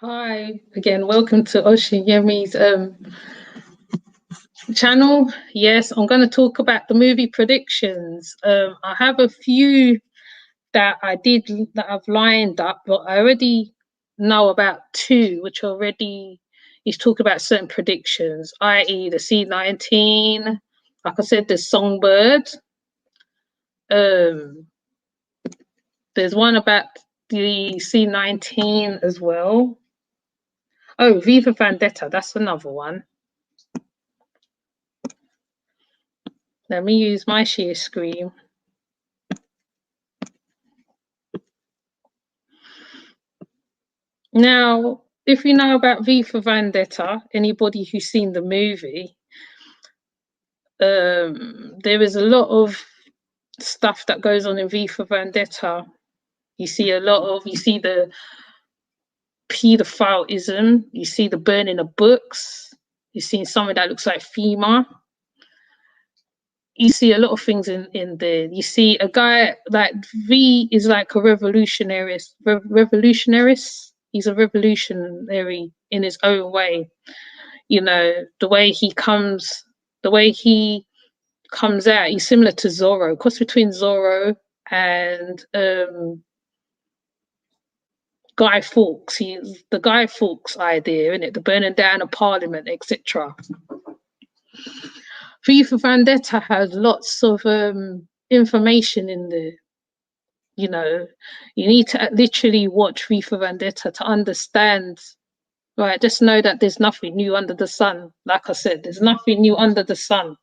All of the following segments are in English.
Hi again, welcome to Oshinyemi's channel. Yes, I'm going to talk about the movie predictions. I have a few that I've lined up, but I already know about two, which already is talk about certain predictions, i.e. the C-19. Like I said, the Songbird. There's one about the C-19 as well. Oh, V for Vendetta, that's another one. Let me use my share screen. Now, if you know about V for Vendetta, anybody who's seen the movie, there is a lot of stuff that goes on in V for Vendetta. You see the pedophileism, you see the burning of books, you see something that looks like FEMA. You see a lot of things in there. You see a guy like V is like a revolutionary. He's a revolutionary in his own way. You know, the way he comes out, he's similar to Zorro. Cross between Zorro and Guy Fawkes. He's the Guy Fawkes idea, isn't it? The burning down of Parliament, etc. V for Vendetta has lots of information in there. You know, you need to literally watch V for Vendetta to understand. Right, just know that there's nothing new under the sun. Like I said, there's nothing new under the sun.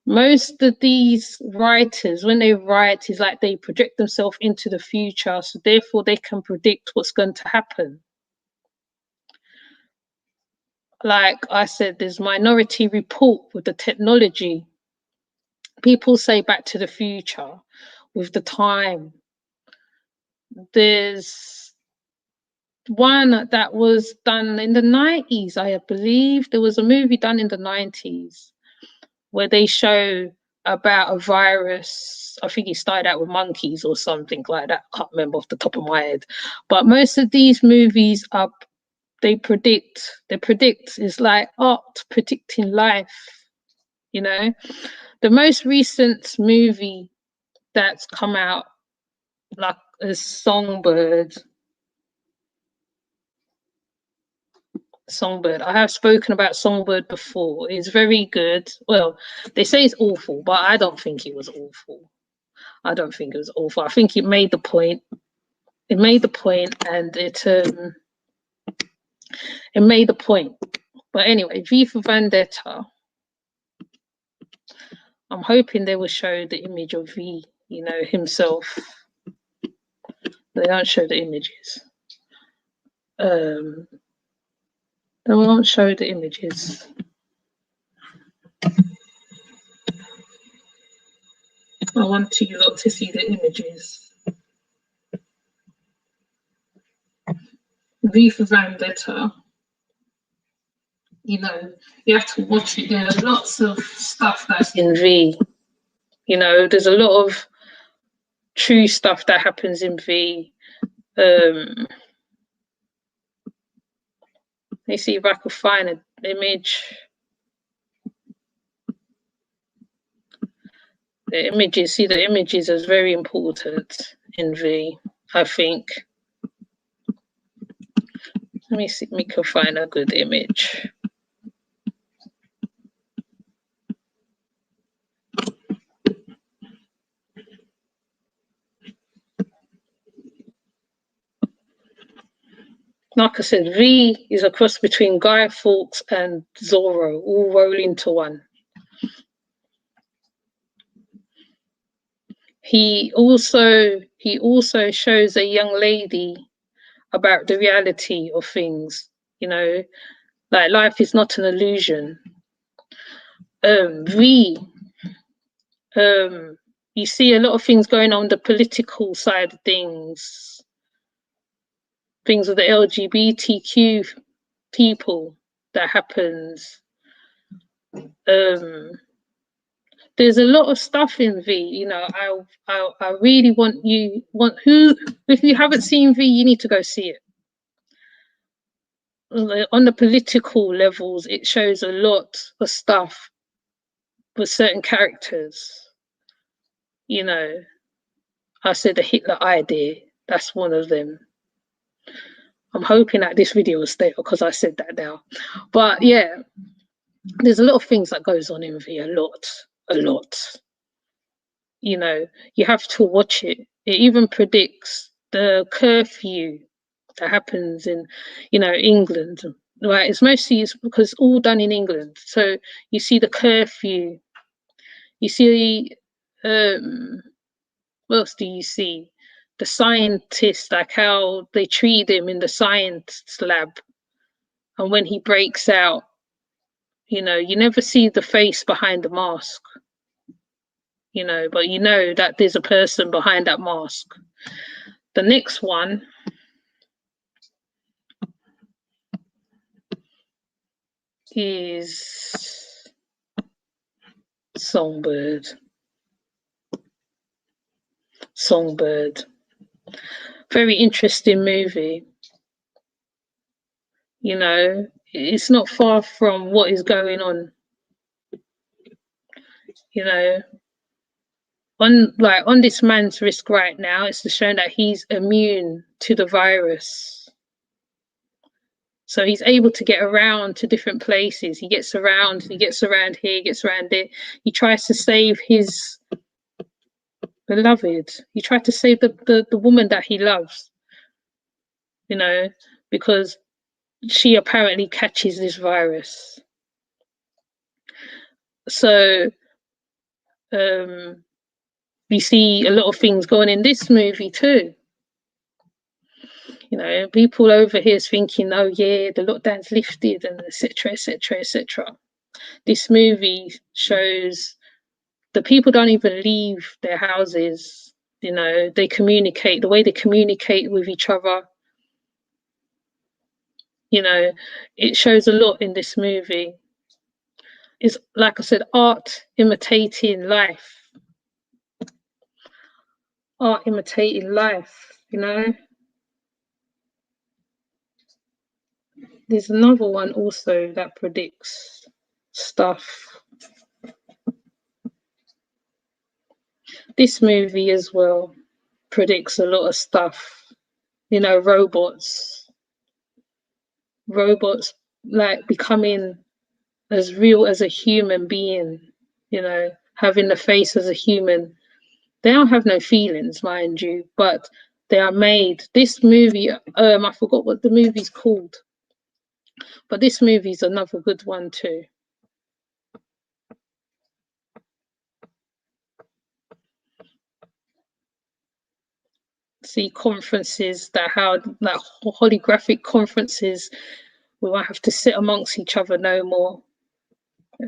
Most of these writers, when they write, is like they project themselves into the future, so therefore they can predict what's going to happen. Like I said, there's Minority Report with the technology. People say Back to the Future with the time. There's one that was done in the 90s, I believe. There was a movie done in the 90s where they show about a virus. I think it started out with monkeys or something like that. I can't remember off the top of my head. But most of these movies they predict is like art predicting life. You know, the most recent movie that's come out, like a Songbird. I have spoken about Songbird before. It's very good. Well, they say it's awful, but I don't think it was awful. I think it made the point. And it made the point. But anyway, V for Vendetta. I'm hoping they will show the image of V, you know, himself. They don't show the images. They won't show the images. I want you lot to see the images. V for Vendetta. You know, you have to watch it. There are lots of stuff that's in V. You know, there's a lot of true stuff that happens in V. Let me see if I can find an image. The images is very important in V, I think. Let me see if we can find a good image. Like I said, V is a cross between Guy Fawkes and Zorro, all roll into one. He also shows a young lady about the reality of things, you know, like life is not an illusion. V, you see a lot of things going on the political side of things with the LGBTQ people that happens. There's a lot of stuff in V, you know. I really if you haven't seen V, you need to go see it. on the political levels, it shows a lot of stuff with certain characters. You know, I said the Hitler idea, that's one of them. I'm hoping that this video will stay because I said that now. But yeah, there's a lot of things that goes on in here, a lot. You know, you have to watch it. It even predicts the curfew that happens in, England. Right, it's because all done in England. So you see the curfew. You see, what else do you see? The scientists, like how they treat him in the science lab, and when he breaks out, you never see the face behind the mask. But you know that there's a person behind that mask. The next one is Songbird. Very interesting movie. It's not far from what is going on. On this man's wrist right now, it's showing that he's immune to the virus. So he's able to get around to different places. He gets around here, he gets around there. He tries to save his beloved. He tried to save the woman that he loves, because she apparently catches this virus. So we see a lot of things going in this movie too. People over here is thinking, oh yeah, the lockdown's lifted and etc. This movie shows the people don't even leave their houses. They communicate, the way they communicate with each other. It shows a lot in this movie. It's, like I said, art imitating life. Art imitating life, There's another one also that predicts stuff. This movie as well predicts a lot of stuff. Robots like becoming as real as a human being, having the face as a human. They don't have no feelings, mind you, but they are made. This movie, I forgot what the movie's called, but this movie's another good one too. See conferences like holographic conferences. We won't have to sit amongst each other no more.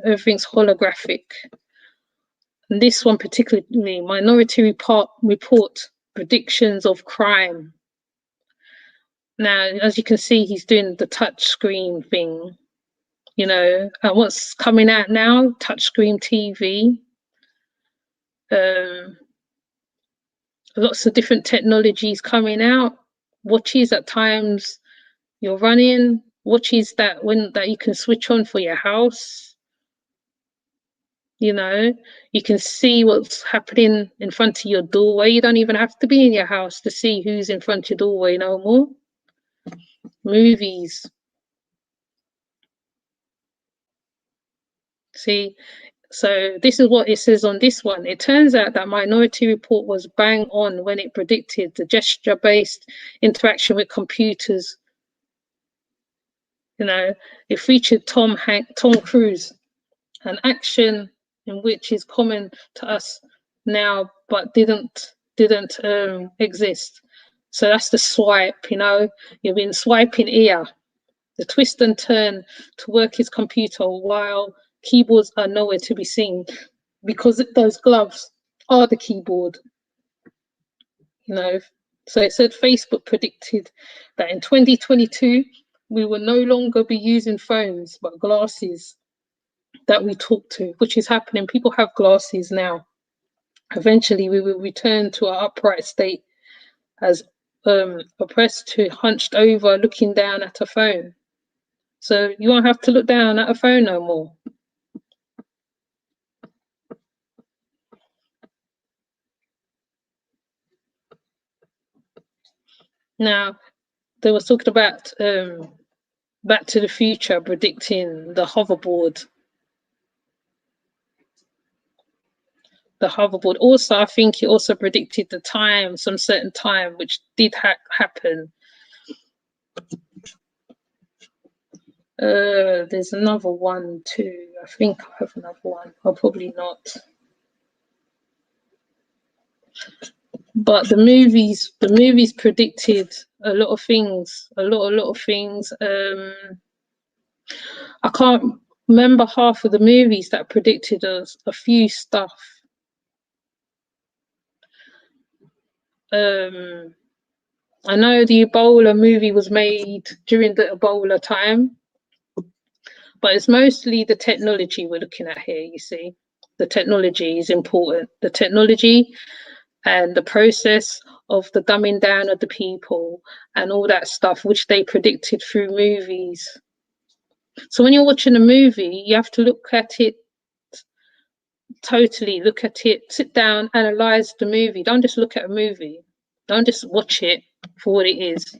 Everything's holographic. And this one particularly, Minority Report, predictions of crime. Now, as you can see, he's doing the touch screen thing, and what's coming out now, touchscreen TV. Lots of different technologies coming out. Watches at times you're running, watches that you can switch on for your house. You can see what's happening in front of your doorway. You don't even have to be in your house to see who's in front of your doorway no more. Movies. See, so this is what it says on this one. It turns out that Minority Report was bang on when it predicted the gesture-based interaction with computers. It featured Tom Cruise, an action in which is common to us now, but didn't exist. So that's the swipe. You've been swiping here, the twist and turn to work his computer while keyboards are nowhere to be seen, because those gloves are the keyboard. So it said Facebook predicted that in 2022 we will no longer be using phones but glasses that we talk to, which is happening. People have glasses now. Eventually we will return to our upright state as oppressed to hunched over looking down at a phone. So you won't have to look down at a phone no more. Now, they were talking about Back to the Future predicting the hoverboard. The hoverboard. Also, I think it also predicted the time, some certain time, which did happen. There's another one too. I think I have another one. Or probably not. But the movies predicted a lot of things. A lot of things. I can't remember half of the movies that predicted a few stuff. I know the Ebola movie was made during the Ebola time, but it's mostly the technology we're looking at here, you see. The technology is important. The technology and the process of the dumbing down of the people and all that stuff, which they predicted through movies. So when you're watching a movie, you have to look at it totally, look at it, sit down, analyze the movie. Don't just look at a movie. Don't just watch it for what it is.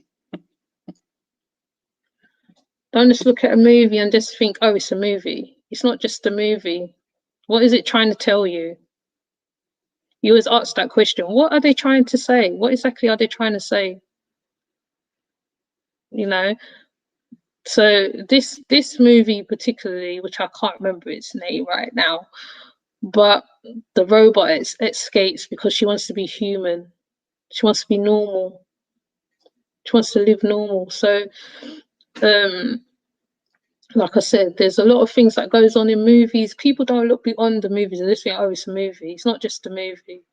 Don't just look at a movie and just think, oh, it's a movie. It's not just a movie. What is it trying to tell you? You always ask that question. What are they trying to say? What exactly are they trying to say? You know? So this movie particularly, which I can't remember its name right now, but the robot escapes because she wants to be human. She wants to be normal. She wants to live normal. So like I said, there's a lot of things that goes on in movies. People don't look beyond the movies and just think, oh, it's a movie. It's not just a movie.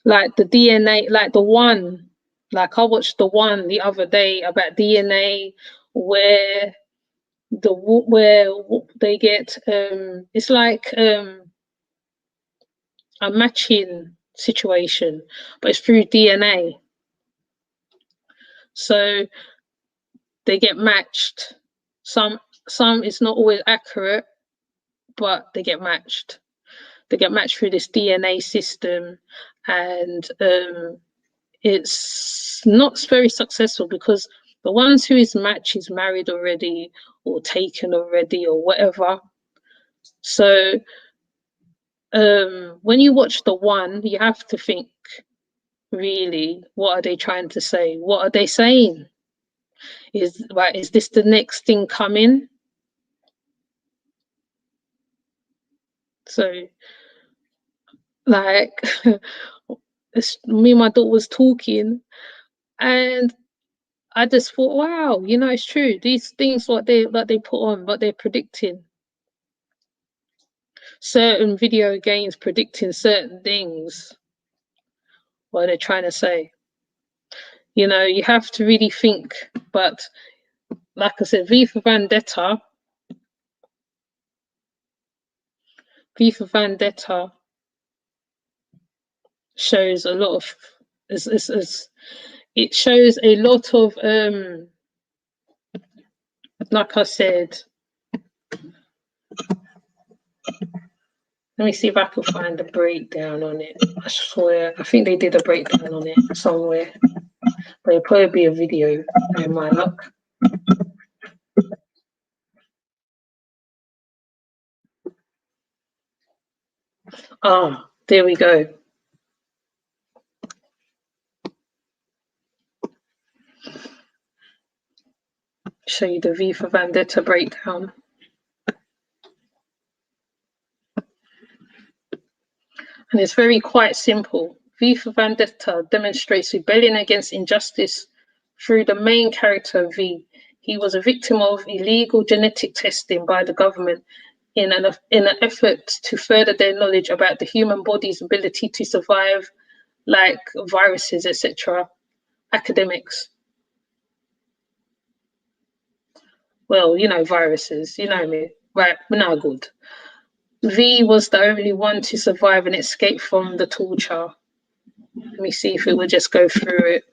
Like the DNA, like the one, like I watched the one the other day about DNA, where they get it's like a matching situation, but it's through DNA. So they get matched. Some it's not always accurate, but they get matched. They get matched through this DNA system, and it's not very successful because the ones who is matched is married already or taken already or whatever. So when you watch the one, you have to think, really, what are they trying to say? What are they saying? Is this the next thing coming? So, like, me and my daughter was talking, and I just thought, wow, you know, it's true. These things what they put on, what they're predicting. Certain video games predicting certain things. What they're trying to say. You know, you have to really think. But like I said, V for Vendetta shows a lot of it shows a lot of like I said, let me see if I can find a breakdown on it. I swear, I think they did a breakdown on it somewhere, but it'll probably be a video in my luck. Ah, there we go. Show you the V for Vendetta breakdown. And it's very quite simple. V for Vendetta demonstrates rebellion against injustice through the main character V. He was a victim of illegal genetic testing by the government in an effort to further their knowledge about the human body's ability to survive, like viruses, etc. Academics. Well, you know, viruses, you know me, right? No good. V was the only one to survive and escape from the torture. Let me see if it would just go through it.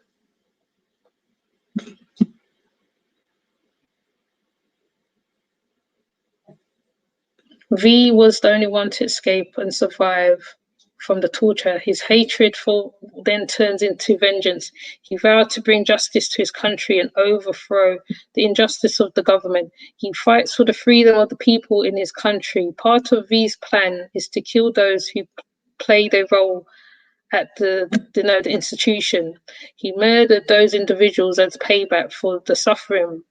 V was the only one to escape and survive from the torture. His hatred for then turns into vengeance. He vowed to bring justice to his country and overthrow the injustice of the government. He fights for the freedom of the people in his country. Part of V's plan is to kill those who play their role at the institution. He murdered those individuals as payback for the suffering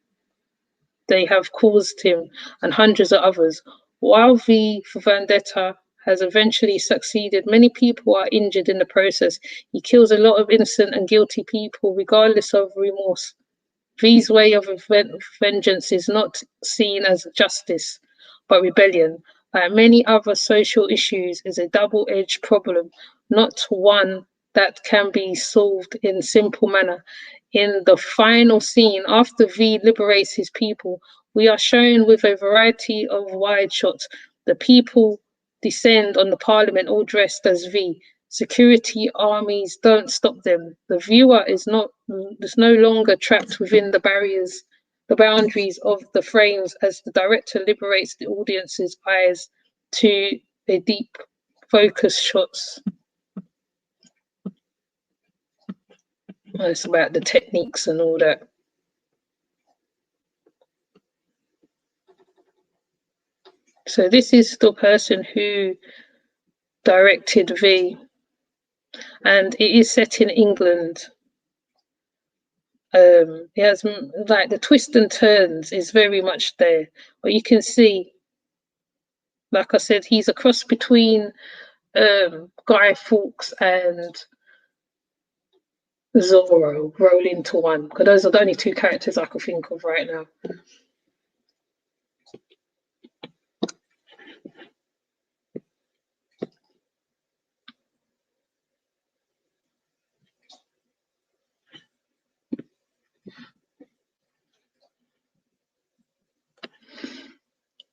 they have caused him and hundreds of others. While V for Vendetta has eventually succeeded, many people are injured in the process. He kills a lot of innocent and guilty people regardless of remorse. V's way of vengeance is not seen as justice, but rebellion. Like many other social issues, is a double-edged problem, not one that can be solved in simple manner. In the final scene, after V liberates his people, we are shown with a variety of wide shots. The people descend on the parliament all dressed as V. Security armies don't stop them. The viewer is no longer trapped within the boundaries of the frames as the director liberates the audience's eyes to a deep focus shots. It's about the techniques and all that. So this is the person who directed V, and it is set in England. It has like the twists and turns is very much there, but you can see, like I said, he's a cross between Guy Fawkes and Zorro roll into one, because those are the only two characters I can think of right now.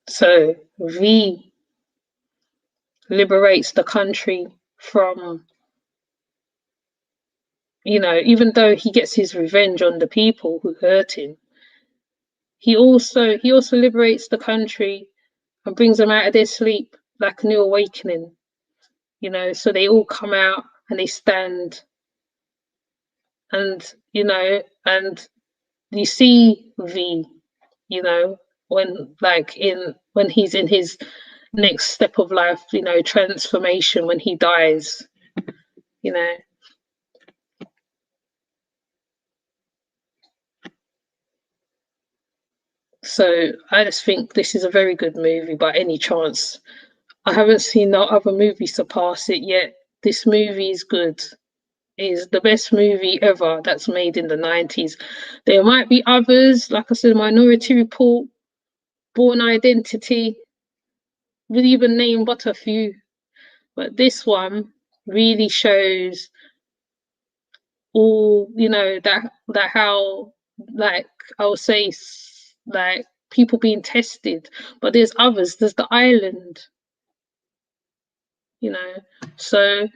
So V liberates the country from, you know, even though he gets his revenge on the people who hurt him, he also liberates the country and brings them out of their sleep like a new awakening, you know. So they all come out and they stand, and you know, and you see V, you know, when he's in his next step of life, you know, transformation, when he dies, you know. So I just think this is a very good movie by any chance. I haven't seen no other movie surpass it yet. This movie is good. It is the best movie ever that's made in the 90s. There might be others, like I said, Minority Report, Born Identity, we'll even name but a few. But this one really shows all, you know, that how, like, I would say, like, people being tested. But there's others. There's The Island, you know. So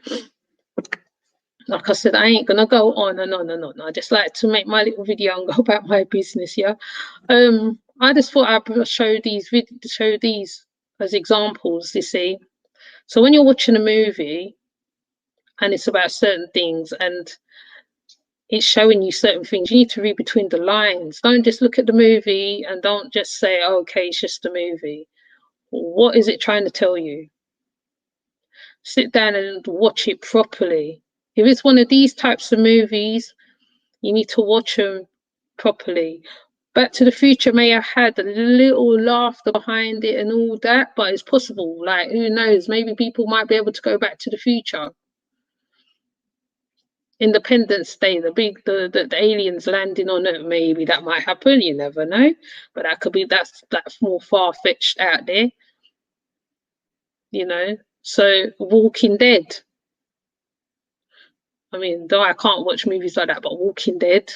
like I said, I ain't gonna go on and on and on. I just like to make my little video and go about my business. Yeah. I just thought I'd show these as examples, you see. So when you're watching a movie and it's about certain things and it's showing you certain things, you need to read between the lines. Don't just look at the movie and don't just say, oh, okay, it's just a movie. What is it trying to tell you? Sit down and watch it properly. If it's one of these types of movies, you need to watch them properly. Back to the Future may have had a little laughter behind it and all that, but it's possible. Like, who knows? Maybe people might be able to go back to the future. Independence Day, the aliens landing on it, maybe that might happen. You never know, but that's more far fetched out there. You know, so Walking Dead. I mean, though I can't watch movies like that, but Walking Dead.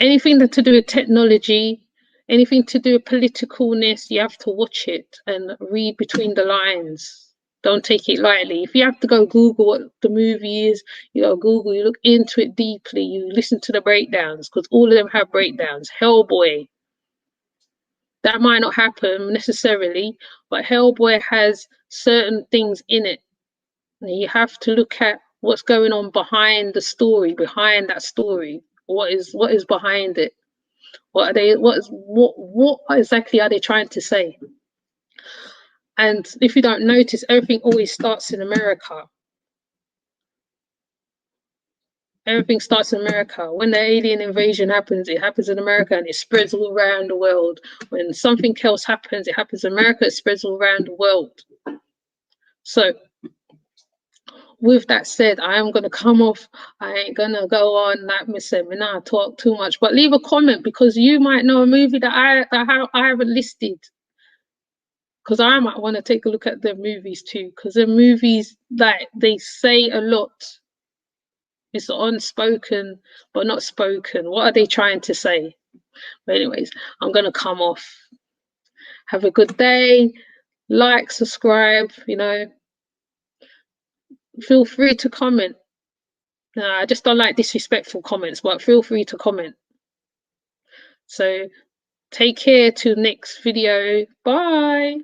Anything to do with technology, anything to do with politicalness, you have to watch it and read between the lines. Don't take it lightly. If you have to go Google what the movie is, you go Google, you look into it deeply, you listen to the breakdowns, because all of them have breakdowns. Hellboy. That might not happen necessarily, but Hellboy has certain things in it. And you have to look at what's going on behind the story, behind that story. What is behind it? What are they? What exactly are they trying to say? And if you don't notice, everything always starts in America. Everything starts in America. When the alien invasion happens, it happens in America and it spreads all around the world. When something else happens, it happens in America, it spreads all around the world. So, with that said, I am going to come off. I ain't going to go on like Miss Semina, talk too much. But leave a comment, because you might know a movie that I haven't listed. Because I might want to take a look at the movies too. Because the movies, like, they say a lot. It's unspoken, but not spoken. What are they trying to say? But anyways, I'm going to come off. Have a good day. Like, subscribe, you know. Feel free to comment. I just don't like disrespectful comments, but feel free to comment. So take care till next video. Bye.